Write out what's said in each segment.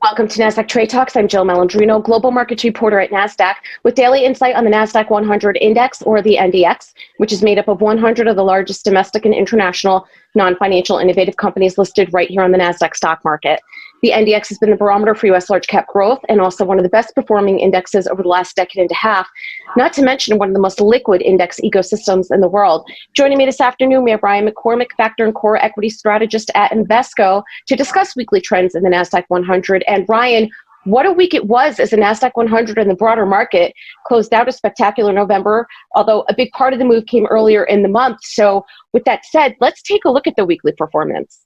Welcome to Nasdaq Trade Talks. I'm Jill Malandrino, global markets reporter at Nasdaq, with daily insight on the Nasdaq-100 index, or the NDX, which is made up of 100 of the largest domestic and international non-financial innovative companies listed right here on the Nasdaq stock market. The NDX has been the barometer for U.S. large cap growth and also one of the best performing indexes over the last decade and a half, not to mention one of the most liquid index ecosystems in the world. Joining me this afternoon, we have Ryan McCormack, factor and core equity strategist at Invesco, to discuss weekly trends in the Nasdaq-100. And Ryan, what a week it was as the Nasdaq-100 and the broader market closed out a spectacular November, although a big part of the move came earlier in the month. So with that said, let's take a look at the weekly performance.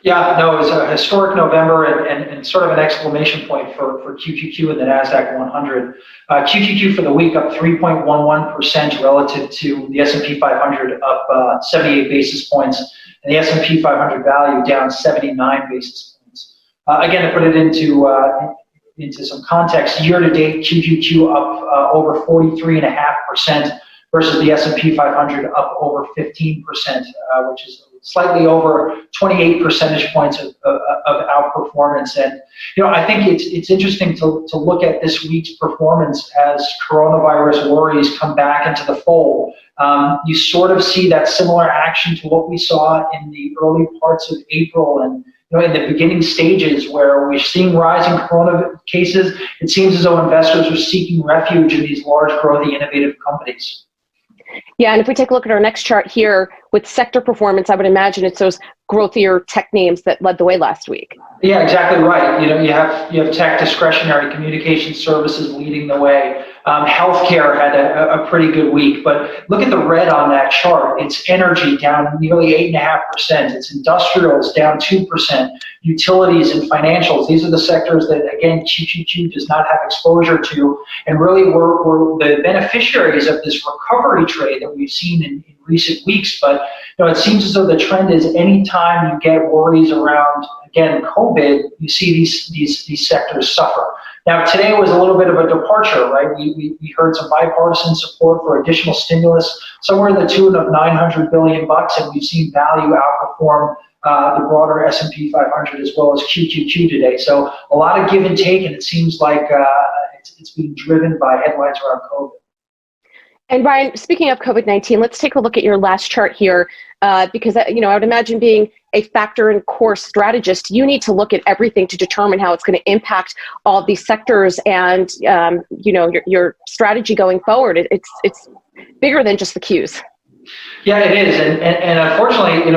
Yeah, no, it was a historic November and sort of an exclamation point for QQQ and the Nasdaq-100. QQQ for the week up 3.11% relative to the S&P 500 up 78 basis points, and the S&P 500 value down 79 basis points. Again, to put it into some context, year-to-date QQQ up over 43.5% versus the S&P 500 up over 15%, which is slightly over 28 percentage points of outperformance. And I think it's interesting to look at this week's performance as coronavirus worries come back into the fold. You sort of see that similar action to what we saw in the early parts of April and in the beginning stages, where we're seeing rising corona cases. It seems as though investors are seeking refuge in these large, growthy, innovative companies. Yeah, and if we take a look at our next chart here with sector performance, I would imagine it's those growthier tech names that led the way last week. Yeah, exactly right. You have tech, discretionary, communication services leading the way. Healthcare had a pretty good week, but look at the red on that chart. It's energy down nearly 8.5%. It's industrials down 2%. Utilities and financials. These are the sectors that, again, QQQ does not have exposure to, and really were the beneficiaries of this recovery trade that we've seen in recent weeks. But it seems as though the trend is anytime you get worries around, again, COVID, you see these sectors suffer. Now, today was a little bit of a departure, right? We heard some bipartisan support for additional stimulus, somewhere in the tune of $900 billion, and we've seen value outperform the broader S&P 500 as well as QQQ today. So a lot of give and take, and it seems like it's being driven by headlines around COVID. And Ryan, speaking of COVID-19, let's take a look at your last chart here, because I would imagine being a factor and core strategist, you need to look at everything to determine how it's going to impact all of these sectors and your strategy going forward. It's bigger than just the cues. Yeah, it is, and unfortunately,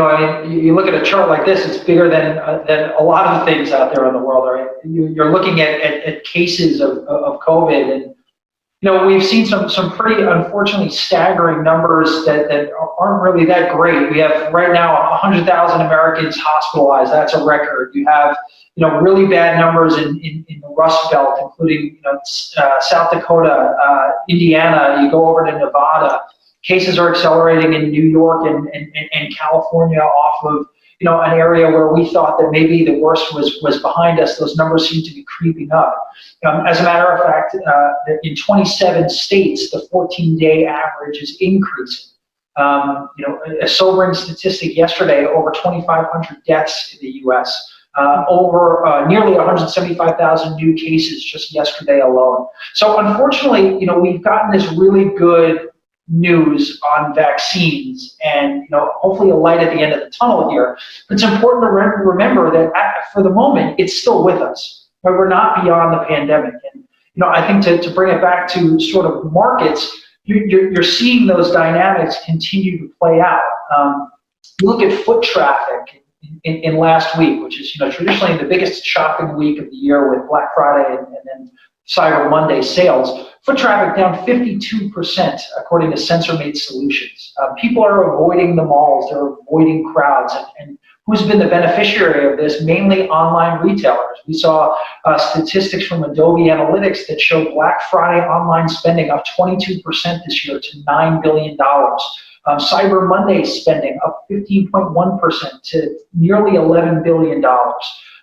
you look at a chart like this, it's bigger than a lot of things out there in the world. Right? You're looking at cases of COVID, and we've seen some pretty, unfortunately, staggering numbers that aren't really that great. We have right now 100,000 Americans hospitalized. That's a record. You have really bad numbers in the Rust Belt, including South Dakota, Indiana. You go over to Nevada. Cases are accelerating in New York and California off of an area where we thought that maybe the worst was behind us. Those numbers seem to be creeping up. As a matter of fact, in 27 states, the 14-day average is increasing. A sobering statistic yesterday: over 2,500 deaths in the U.S. Over nearly 175,000 new cases just yesterday alone. So unfortunately, we've gotten this really good news on vaccines and hopefully a light at the end of the tunnel here. But it's important to remember that for the moment, it's still with us. But we're not beyond the pandemic. And I think to bring it back to sort of markets, you're seeing those dynamics continue to play out. You look at foot traffic in last week, which is traditionally the biggest shopping week of the year with Black Friday and then Cyber Monday sales. Foot traffic down 52%, according to SensorMate Solutions. People are avoiding the malls, they're avoiding crowds, and who's been the beneficiary of this? Mainly online retailers. We saw statistics from Adobe Analytics that showed Black Friday online spending up 22% this year to $9 billion. Cyber Monday spending up 15.1% to nearly $11 billion.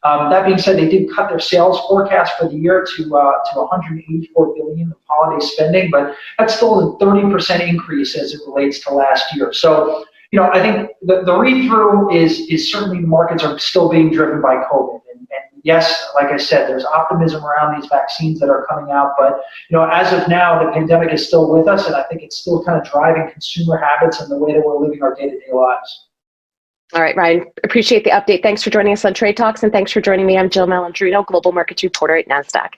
That being said, they did cut their sales forecast for the year to $184 billion of holiday spending, but that's still a 30% increase as it relates to last year. So, I think the read-through is certainly the markets are still being driven by COVID, and yes, like I said, there's optimism around these vaccines that are coming out, but as of now, the pandemic is still with us, and I think it's still kind of driving consumer habits and the way that we're living our day-to-day lives. All right, Ryan, appreciate the update. Thanks for joining us on Trade Talks, and thanks for joining me. I'm Jill Malandrino, Global Markets Reporter at Nasdaq.